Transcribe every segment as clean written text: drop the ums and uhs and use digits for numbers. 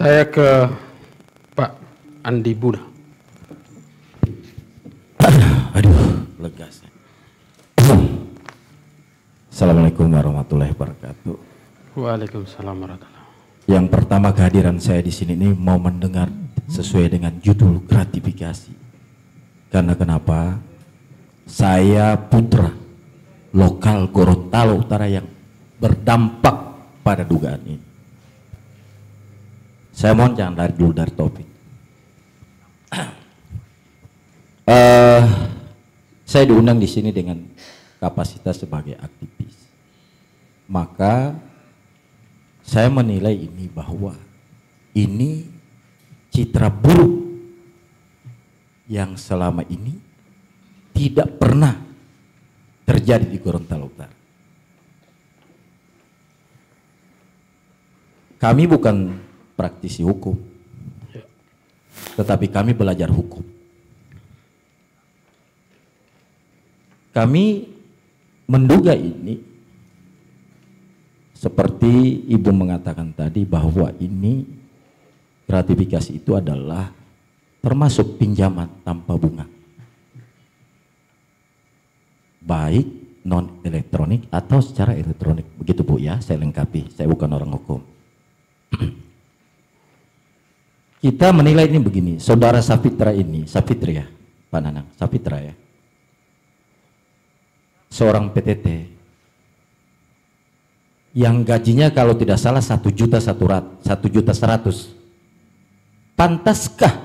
Saya ke Pak Andi Buna. Aduh, lega saya. Assalamualaikum warahmatullahi wabarakatuh. Waalaikumsalam warahmatullahi. Yang pertama, kehadiran saya di sini ini mau mendengar sesuai dengan judul gratifikasi. Karena kenapa? Saya putra lokal Gorontalo Utara yang berdampak pada dugaan ini. Saya mohon jangan lari dulu dari topik. Saya diundang di sini dengan kapasitas sebagai aktivis. Maka saya menilai ini bahwa ini citra buruk yang selama ini tidak pernah terjadi di Gorontalo Utara. Kami bukan praktisi hukum, tetapi kami belajar hukum. Kami menduga ini seperti Ibu mengatakan tadi bahwa ini gratifikasi itu adalah termasuk pinjaman tanpa bunga, baik non elektronik atau secara elektronik. Begitu Bu ya, saya lengkapi, saya bukan orang hukum. Kita menilai ini begini, saudara Safitra ini, Safitri ya Pak Nanang, Safitra ya, seorang PTT yang gajinya kalau tidak salah 1.100.000, pantaskah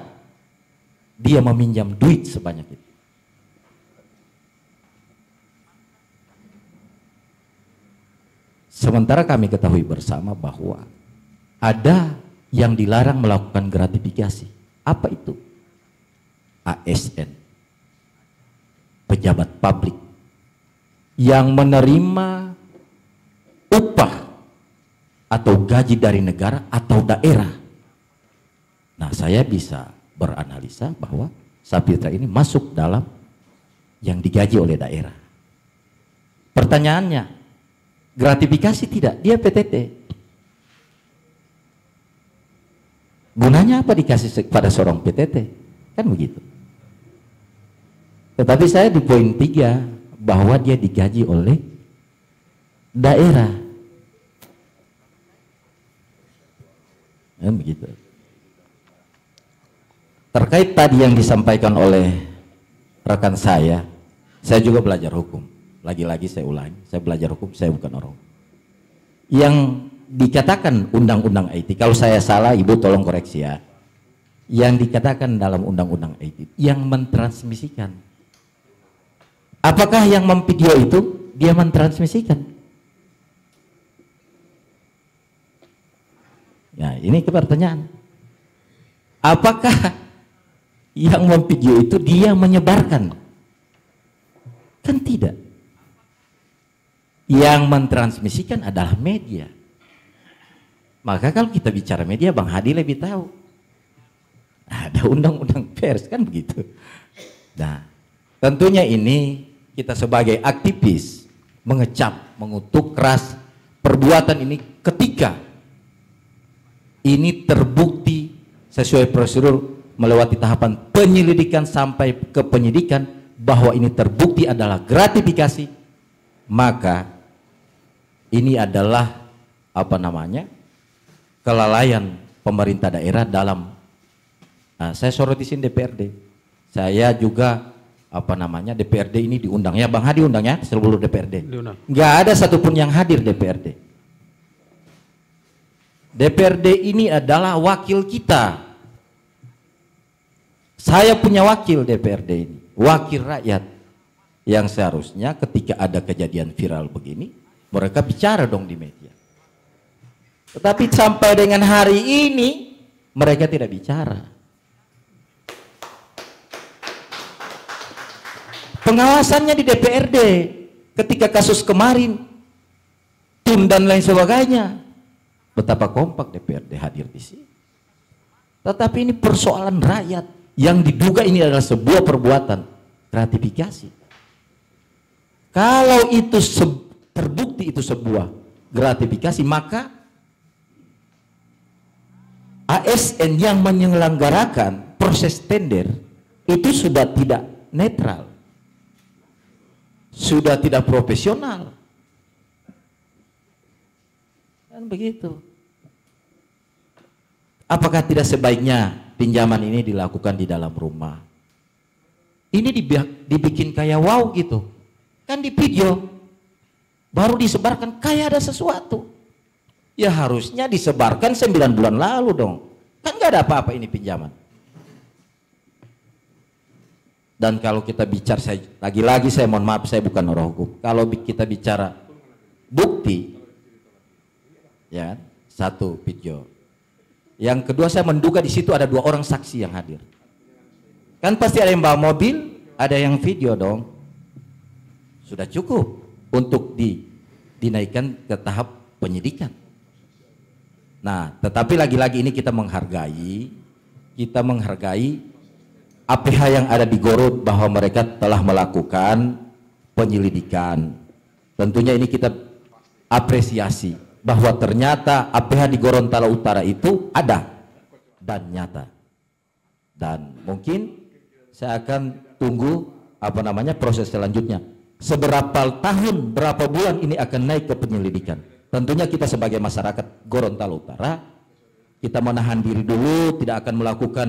dia meminjam duit sebanyak itu? Sementara kami ketahui bersama bahwa ada yang dilarang melakukan gratifikasi. Apa itu? ASN, pejabat publik yang menerima upah atau gaji dari negara atau daerah. Nah, saya bisa beranalisa bahwa Safitra ini masuk dalam yang digaji oleh daerah. Pertanyaannya, gratifikasi tidak? Dia PTT. Gunanya apa dikasih pada seorang PTT? Kan begitu. Tetapi saya di poin 3 bahwa dia digaji oleh daerah. Kan begitu. Terkait tadi yang disampaikan oleh rekan saya juga belajar hukum. Lagi-lagi saya ulangi, saya belajar hukum, saya bukan orang. Yang dikatakan undang-undang IT, kalau saya salah Ibu tolong koreksi ya. Yang dikatakan dalam undang-undang IT, yang mentransmisikan. Apakah yang memvideo itu dia mentransmisikan? Ya, ini pertanyaan. Apakah yang memvideo itu dia menyebarkan? Kan tidak. Yang mentransmisikan adalah media. Maka kalau kita bicara media, Bang Hadi lebih tahu. Ada undang-undang pers, kan begitu. Nah, tentunya ini kita sebagai aktivis mengecap, mengutuk keras perbuatan ini ketika ini terbukti sesuai prosedur melewati tahapan penyelidikan sampai ke penyidikan bahwa ini terbukti adalah gratifikasi, maka ini adalah apa namanya? Kelalaian pemerintah daerah dalam saya soroti sini DPRD. Saya juga apa namanya DPRD ini diundang ya, Bang Hadi undang ya seluruh DPRD. Nggak ada satupun yang hadir DPRD. DPRD ini adalah wakil kita. Saya punya wakil DPRD ini, wakil rakyat yang seharusnya ketika ada kejadian viral begini mereka bicara dong di media. Tetapi sampai dengan hari ini mereka tidak bicara. Pengawasannya di DPRD ketika kasus kemarin, TUN dan lain sebagainya, betapa kompak DPRD hadir di sini. Tetapi ini persoalan rakyat yang diduga ini adalah sebuah perbuatan gratifikasi. Kalau itu terbukti itu sebuah gratifikasi, maka ASN yang menyelenggarakan proses tender itu sudah tidak netral, sudah tidak profesional. Kan begitu. Apakah tidak sebaiknya pinjaman ini dilakukan di dalam rumah? Ini dibikin kayak wow gitu. Kan di video baru disebarkan kayak ada sesuatu. Ya harusnya disebarkan 9 bulan lalu dong. Kan nggak ada apa-apa ini pinjaman. Dan kalau kita bicara, lagi-lagi saya mohon maaf, saya bukan orang hukum. Kalau kita bicara bukti, ya satu video. Yang kedua, saya menduga di situ ada 2 orang saksi yang hadir. Kan pasti ada yang bawa mobil, ada yang video dong. Sudah cukup untuk dinaikkan ke tahap penyidikan. Nah, tetapi lagi-lagi ini kita menghargai APH yang ada di Garut bahwa mereka telah melakukan penyelidikan. Tentunya ini kita apresiasi bahwa ternyata APH di Gorontalo Utara itu ada dan nyata. Dan mungkin saya akan tunggu proses selanjutnya. Seberapa tahun, berapa bulan ini akan naik ke penyelidikan. Tentunya kita sebagai masyarakat Gorontalo Utara, kita menahan diri dulu, tidak akan melakukan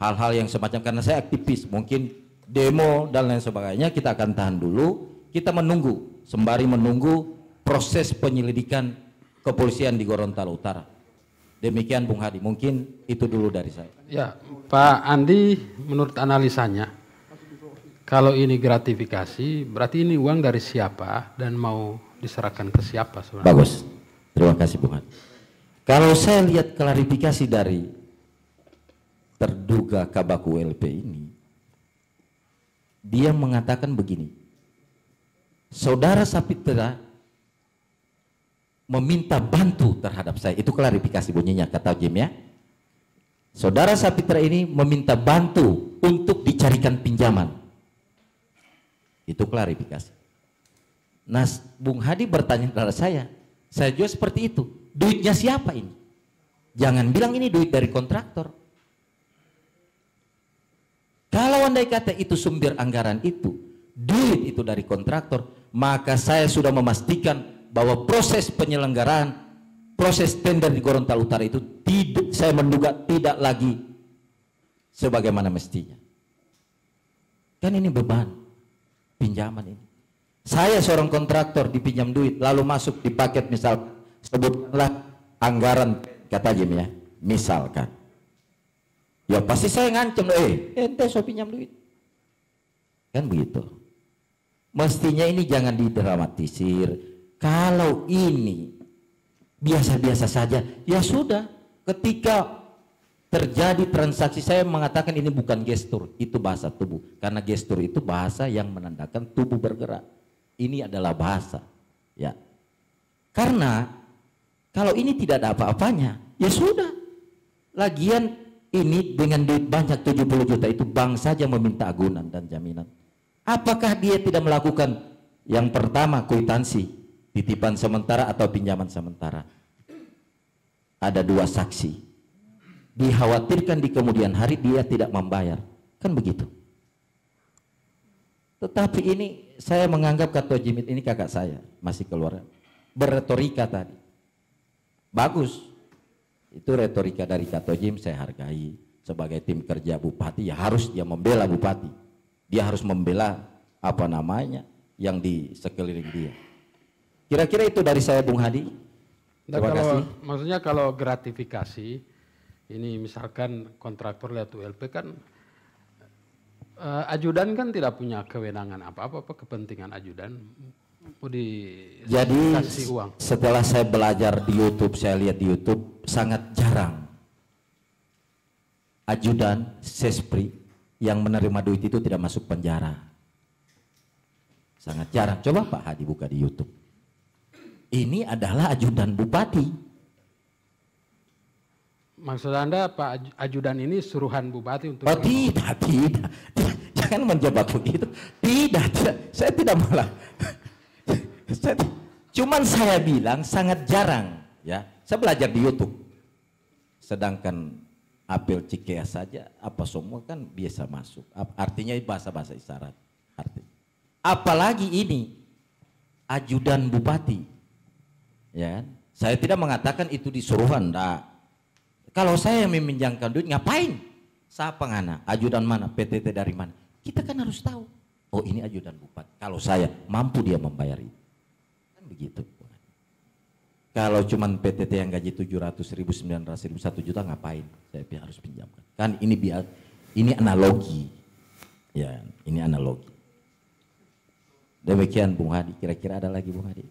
hal-hal yang semacam, karena saya aktivis, mungkin demo dan lain sebagainya, kita akan tahan dulu. Kita menunggu, sembari menunggu proses penyelidikan kepolisian di Gorontalo Utara. Demikian Bung Hadi, mungkin itu dulu dari saya. Ya, Pak Andi, menurut analisanya, kalau ini gratifikasi, berarti ini uang dari siapa dan mau diserahkan ke siapa sebenarnya? Bagus, terima kasih Bung Hadi. Kalau saya lihat klarifikasi dari terduga Kabak ULP ini, dia mengatakan begini, Saudara Sapitra meminta bantu terhadap saya. Itu klarifikasi bunyinya, kata Jim ya. Saudara Sapitra ini meminta bantu untuk dicarikan pinjaman. Itu klarifikasi. Nah, Bung Hadi bertanya kepada saya juga seperti itu. Duitnya siapa ini? Jangan bilang ini duit dari kontraktor. Kalau andai kata itu sumber anggaran itu, duit itu dari kontraktor, maka saya sudah memastikan bahwa proses penyelenggaraan, proses tender di Gorontalo Utara itu saya menduga tidak lagi sebagaimana mestinya. Kan ini beban pinjaman ini. Saya seorang kontraktor dipinjam duit, lalu masuk di paket, misal sebutlah anggaran, kata Jim ya, misalkan. Ya pasti saya ngancem, ente so pinjam duit. Kan begitu. Mestinya ini jangan didramatisir. Kalau ini biasa-biasa saja, ya sudah. Ketika terjadi transaksi, saya mengatakan ini bukan gestur, itu bahasa tubuh. Karena gestur itu bahasa yang menandakan tubuh bergerak. Ini adalah bahasa, ya. Karena kalau ini tidak ada apa-apanya, ya sudah. Lagian ini dengan duit banyak 70 juta itu bank saja meminta agunan dan jaminan. Apakah dia tidak melakukan yang pertama kwitansi? Titipan sementara atau pinjaman sementara. Ada 2 saksi. Dikhawatirkan di kemudian hari dia tidak membayar. Kan begitu. Tetapi ini saya menganggap Ketua Jimit ini kakak saya, masih keluar. Berretorika tadi. Bagus. Itu retorika dari Ketua Jim, saya hargai. Sebagai tim kerja Bupati, ya harus dia membela Bupati. Dia harus membela yang di sekeliling dia. Kira-kira itu dari saya Bung Hadi. Terima kasih. Maksudnya kalau gratifikasi, ini misalkan kontraktor lihat ULP kan, ajudan kan tidak punya kewenangan apa-apa, kepentingan ajudan. Jadi uang. Setelah saya belajar di YouTube, saya lihat di YouTube, sangat jarang ajudan, sespri yang menerima duit itu tidak masuk penjara. Sangat jarang. Coba Pak Hadi buka di YouTube. Ini adalah ajudan bupati. Maksud Anda Pak ajudan ini suruhan bupati untuk... Oh tidak. Jangan menjebak begitu. Tidak. Saya tidak malah. Cuman saya bilang sangat jarang. Ya, saya belajar di YouTube. Sedangkan apel Cikeas saja, apa semua kan biasa masuk. Artinya bahasa-bahasa isyarat. Apalagi ini ajudan bupati, ya kan? Saya tidak mengatakan itu disuruhan, enggak. Kalau saya meminjamkan duit, ngapain? Siapa ngana? Ajudan mana? PTT dari mana? Kita kan harus tahu. Oh ini ajudan bupati. Kalau saya mampu dia membayar itu, kan begitu. Kalau cuman PTT yang gaji 700.000, 900.000, 1 juta ngapain? Saya harus pinjamkan. Kan ini analogi, ya, ini analogi. Demikian Bung Hadi. Kira-kira ada lagi Bung Hadi?